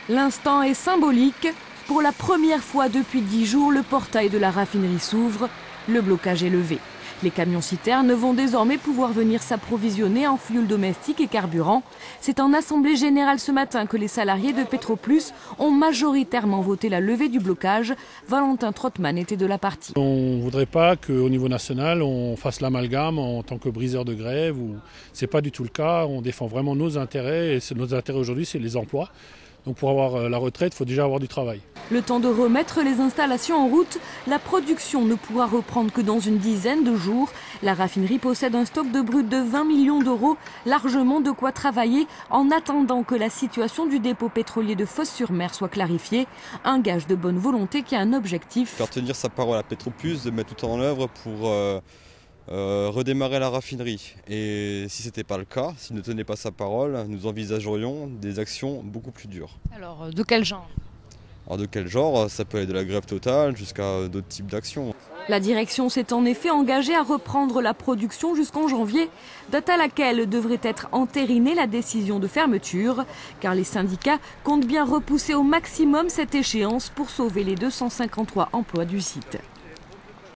L'instant est symbolique. Pour la première fois depuis 10 jours, le portail de la raffinerie s'ouvre. Le blocage est levé. Les camions-citernes vont désormais pouvoir venir s'approvisionner en fioul domestique et carburant. C'est en assemblée générale ce matin que les salariés de Petroplus ont majoritairement voté la levée du blocage. Valentin Trottmann était de la partie. On ne voudrait pas qu'au niveau national, on fasse l'amalgame en tant que briseur de grève. Ce n'est pas du tout le cas. On défend vraiment nos intérêts. Et nos intérêts aujourd'hui, c'est les emplois. Donc pour avoir la retraite, il faut déjà avoir du travail. Le temps de remettre les installations en route, la production ne pourra reprendre que dans une dizaine de jours. La raffinerie possède un stock de brut de 20 millions d'euros, largement de quoi travailler en attendant que la situation du dépôt pétrolier de Fos-sur-Mer soit clarifiée. Un gage de bonne volonté qui a un objectif. Faire tenir sa parole à Petroplus, de mettre tout en œuvre pour redémarrer la raffinerie. Et si ce n'était pas le cas, s'il ne tenait pas sa parole, nous envisagerions des actions beaucoup plus dures. Alors, de quel genre ? Alors de quel genre? Ça peut aller de la grève totale jusqu'à d'autres types d'actions. La direction s'est en effet engagée à reprendre la production jusqu'en janvier, date à laquelle devrait être entérinée la décision de fermeture, car les syndicats comptent bien repousser au maximum cette échéance pour sauver les 253 emplois du site.